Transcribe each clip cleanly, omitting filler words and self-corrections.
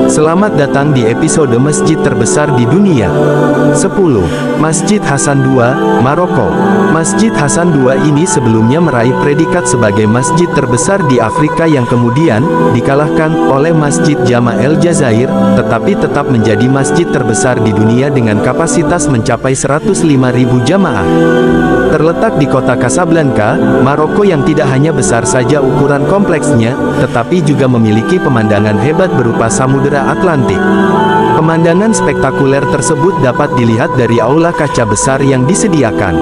Selamat datang di episode masjid terbesar di dunia. 10. Masjid Hasan II, Maroko. Masjid Hasan II ini sebelumnya meraih predikat sebagai masjid terbesar di Afrika yang kemudian dikalahkan oleh Masjid Jama' el-Jazair, tetapi tetap menjadi masjid terbesar di dunia dengan kapasitas mencapai 105.000 jamaah. Terletak di kota Casablanca, Maroko yang tidak hanya besar saja ukuran kompleksnya, tetapi juga memiliki pemandangan hebat berupa Samudera Atlantik. Pemandangan spektakuler tersebut dapat dilihat dari aula kaca besar yang disediakan.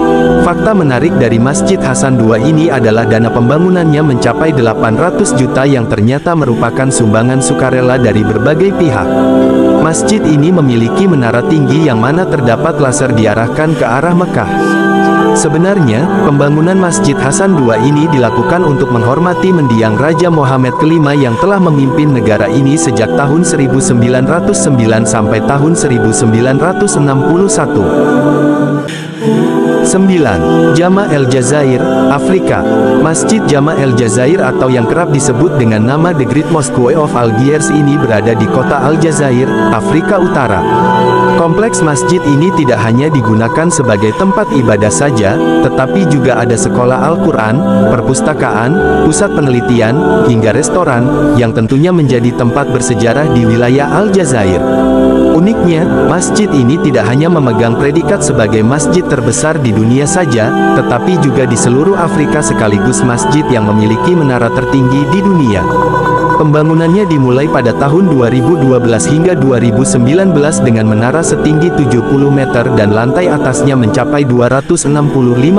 Fakta menarik dari Masjid Hasan II ini adalah dana pembangunannya mencapai 800 juta yang ternyata merupakan sumbangan sukarela dari berbagai pihak. Masjid ini memiliki menara tinggi yang mana terdapat laser diarahkan ke arah Mekah. Sebenarnya, pembangunan Masjid Hasan II ini dilakukan untuk menghormati mendiang Raja Mohammed kelima yang telah memimpin negara ini sejak tahun 1909 sampai tahun 1961. 9. Jama' el-Jazair, Afrika. Masjid Jama' el-Jazair atau yang kerap disebut dengan nama The Great Mosque of Algiers ini berada di kota Aljazair, Afrika Utara. Kompleks masjid ini tidak hanya digunakan sebagai tempat ibadah saja, tetapi juga ada sekolah Al-Quran, perpustakaan, pusat penelitian, hingga restoran, yang tentunya menjadi tempat bersejarah di wilayah Aljazair. Uniknya, masjid ini tidak hanya memegang predikat sebagai masjid terbesar di dunia saja, tetapi juga di seluruh Afrika sekaligus masjid yang memiliki menara tertinggi di dunia. Pembangunannya dimulai pada tahun 2012 hingga 2019 dengan menara setinggi 70 meter dan lantai atasnya mencapai 265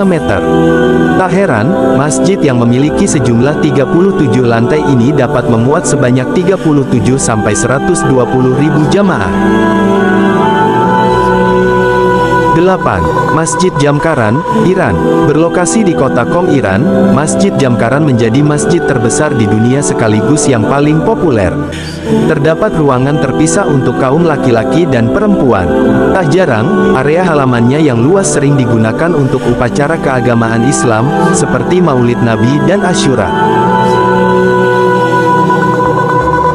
meter. Tak heran, masjid yang memiliki sejumlah 37 lantai ini dapat memuat sebanyak 37 sampai 120 ribu jamaah. 8. Masjid Jamkaran, Iran. Berlokasi di kota Qom, Iran, Masjid Jamkaran menjadi masjid terbesar di dunia sekaligus yang paling populer. Terdapat ruangan terpisah untuk kaum laki-laki dan perempuan. Tak jarang, area halamannya yang luas sering digunakan untuk upacara keagamaan Islam, seperti Maulid Nabi dan Asyura.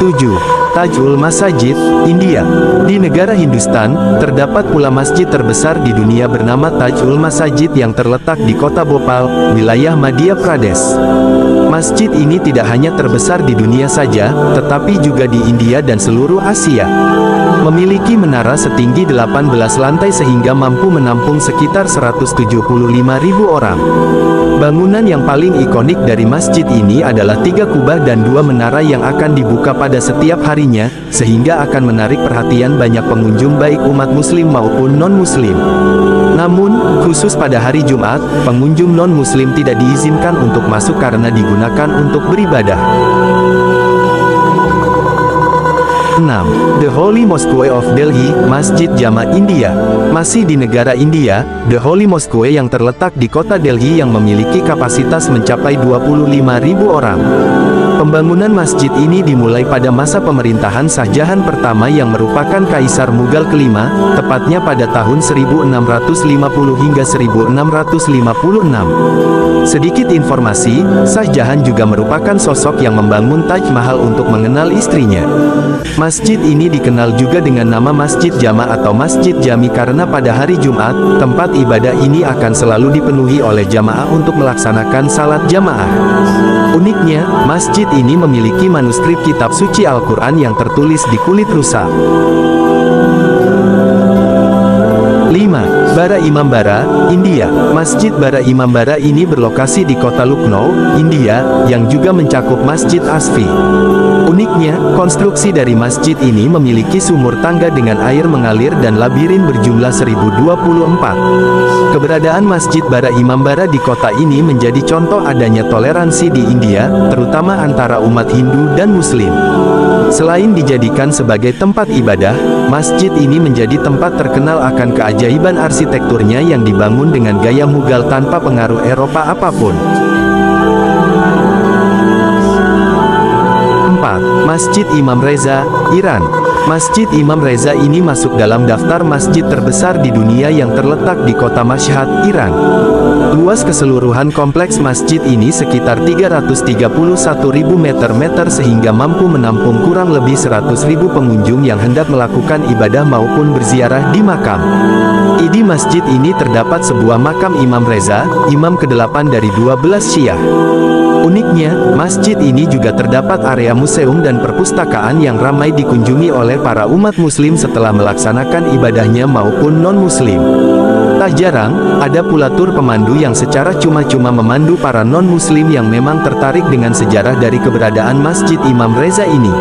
7. Tajul Masajid, India. Di negara Hindustan, terdapat pula masjid terbesar di dunia bernama Tajul Masajid yang terletak di kota Bhopal, wilayah Madhya Pradesh. Masjid ini tidak hanya terbesar di dunia saja, tetapi juga di India dan seluruh Asia. Memiliki menara setinggi 18 lantai sehingga mampu menampung sekitar 175.000 orang. Bangunan yang paling ikonik dari masjid ini adalah 3 kubah dan 2 menara yang akan dibuka pada setiap harinya, sehingga akan menarik perhatian banyak pengunjung baik umat muslim maupun non-muslim. Namun, khusus pada hari Jumat, pengunjung non-muslim tidak diizinkan untuk masuk karena digunakan untuk beribadah. 6. The Holy Mosque of Delhi, Masjid Jama' India. Masih di negara India, The Holy Mosque yang terletak di kota Delhi yang memiliki kapasitas mencapai 25.000 orang. Pembangunan masjid ini dimulai pada masa pemerintahan Shah Jahan pertama yang merupakan Kaisar Mughal kelima, tepatnya pada tahun 1650 hingga 1656. Sedikit informasi, Shah Jahan juga merupakan sosok yang membangun Taj Mahal untuk mengenal istrinya. Masjid ini dikenal juga dengan nama Masjid Jama' atau Masjid Jami karena pada hari Jumat, tempat ibadah ini akan selalu dipenuhi oleh jamaah untuk melaksanakan salat jamaah. Uniknya, masjid ini memiliki manuskrip kitab suci Al-Quran yang tertulis di kulit rusa. 5. Bara Imam Bara, India. Masjid Bara Imam Bara ini berlokasi di kota Lucknow, India, yang juga mencakup Masjid Asfi. Uniknya, konstruksi dari masjid ini memiliki sumur tangga dengan air mengalir dan labirin berjumlah 1024. Keberadaan Masjid Bara Imam Bara di kota ini menjadi contoh adanya toleransi di India, terutama antara umat Hindu dan Muslim. Selain dijadikan sebagai tempat ibadah, masjid ini menjadi tempat terkenal akan keajaiban arsitekturnya yang dibangun dengan gaya Mughal tanpa pengaruh Eropa apapun. 4. Masjid Imam Reza, Iran. Masjid Imam Reza ini masuk dalam daftar masjid terbesar di dunia yang terletak di kota Mashhad, Iran. Luas keseluruhan kompleks masjid ini sekitar 331.000 meter sehingga mampu menampung kurang lebih 100.000 pengunjung yang hendak melakukan ibadah maupun berziarah di makam. Di masjid ini terdapat sebuah makam Imam Reza, imam ke-8 dari 12 Syiah. Uniknya, masjid ini juga terdapat area museum dan perpustakaan yang ramai dikunjungi oleh para umat muslim setelah melaksanakan ibadahnya maupun non-muslim. Tak jarang, ada pula tur pemandu yang secara cuma-cuma memandu para non-muslim yang memang tertarik dengan sejarah dari keberadaan Masjid Imam Reza ini.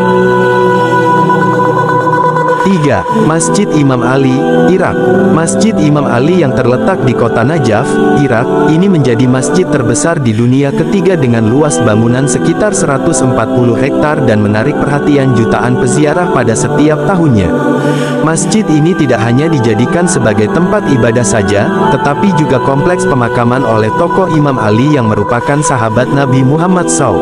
3. Masjid Imam Ali, Irak. Masjid Imam Ali yang terletak di kota Najaf, Irak, ini menjadi masjid terbesar di dunia ketiga dengan luas bangunan sekitar 140 hektar dan menarik perhatian jutaan peziarah pada setiap tahunnya. Masjid ini tidak hanya dijadikan sebagai tempat ibadah saja, tetapi juga kompleks pemakaman oleh tokoh Imam Ali yang merupakan sahabat Nabi Muhammad SAW.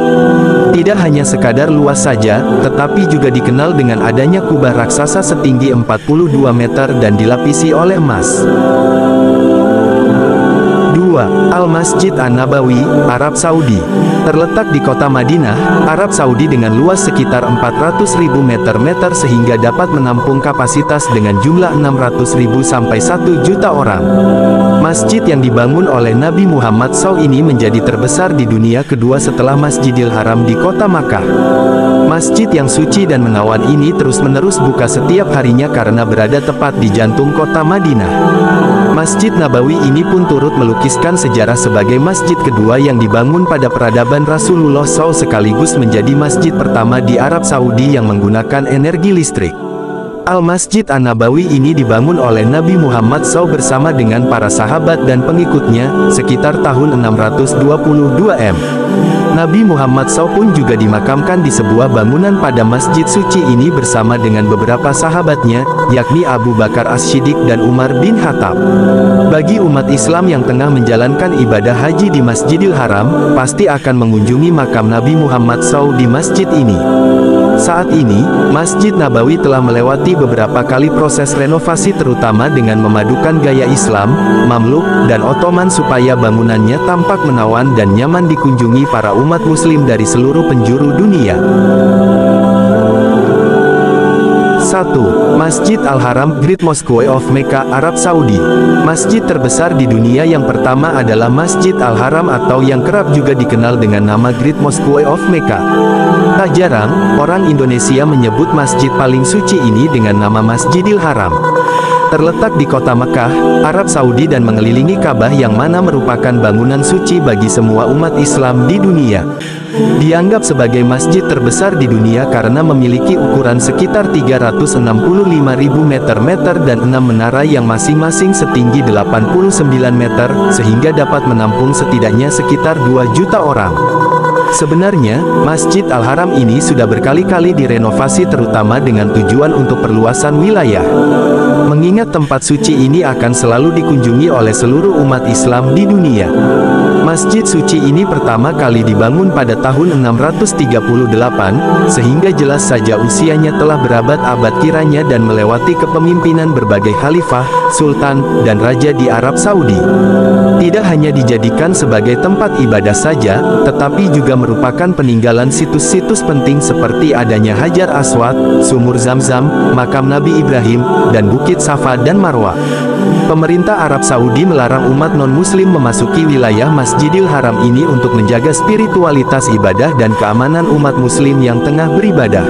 Tidak hanya sekadar luas saja, tetapi juga dikenal dengan adanya kubah raksasa setinggi 42 meter dan dilapisi oleh emas. 2. Al-Masjid An-Nabawi, Arab Saudi. Terletak di kota Madinah, Arab Saudi dengan luas sekitar 400.000 meter sehingga dapat menampung kapasitas dengan jumlah 600.000 sampai 1 juta orang. Masjid yang dibangun oleh Nabi Muhammad SAW ini menjadi terbesar di dunia kedua setelah Masjidil Haram di kota Makkah. Masjid yang suci dan menawan ini terus-menerus buka setiap harinya karena berada tepat di jantung kota Madinah. Masjid Nabawi ini pun turut melukiskan sejarah sebagai masjid kedua yang dibangun pada peradaban Rasulullah SAW sekaligus menjadi masjid pertama di Arab Saudi yang menggunakan energi listrik. Al-Masjid An-Nabawi ini dibangun oleh Nabi Muhammad SAW bersama dengan para sahabat dan pengikutnya, sekitar tahun 622 M. Nabi Muhammad SAW pun juga dimakamkan di sebuah bangunan pada masjid suci ini bersama dengan beberapa sahabatnya, yakni Abu Bakar As-Siddiq dan Umar bin Khattab. Bagi umat Islam yang tengah menjalankan ibadah haji di Masjidil Haram, pasti akan mengunjungi makam Nabi Muhammad SAW di masjid ini. Saat ini, Masjid Nabawi telah melewati beberapa kali proses renovasi terutama dengan memadukan gaya Islam, Mamluk, dan Ottoman supaya bangunannya tampak menawan dan nyaman dikunjungi para umat muslim dari seluruh penjuru dunia. 1. Masjid Al-Haram, Great Mosque of Mecca, Arab Saudi. Masjid terbesar di dunia yang pertama adalah Masjid Al-Haram atau yang kerap juga dikenal dengan nama Great Mosque of Mecca. Tak jarang, orang Indonesia menyebut masjid paling suci ini dengan nama Masjidil Haram. Terletak di kota Makkah, Arab Saudi dan mengelilingi Ka'bah yang mana merupakan bangunan suci bagi semua umat Islam di dunia. Dianggap sebagai masjid terbesar di dunia karena memiliki ukuran sekitar 365.000 meter dan 6 menara yang masing-masing setinggi 89 meter, sehingga dapat menampung setidaknya sekitar 2 juta orang. Sebenarnya, Masjid Al-Haram ini sudah berkali-kali direnovasi terutama dengan tujuan untuk perluasan wilayah. Mengingat tempat suci ini akan selalu dikunjungi oleh seluruh umat Islam di dunia. Masjid suci ini pertama kali dibangun pada tahun 638, sehingga jelas saja usianya telah berabad-abad kiranya dan melewati kepemimpinan berbagai khalifah, sultan, dan raja di Arab Saudi. Tidak hanya dijadikan sebagai tempat ibadah saja, tetapi juga merupakan peninggalan situs-situs penting seperti adanya Hajar Aswad, Sumur Zamzam, makam Nabi Ibrahim, dan Bukit Safa dan Marwah. Pemerintah Arab Saudi melarang umat non-muslim memasuki wilayah Masjidil Haram ini untuk menjaga spiritualitas ibadah dan keamanan umat muslim yang tengah beribadah.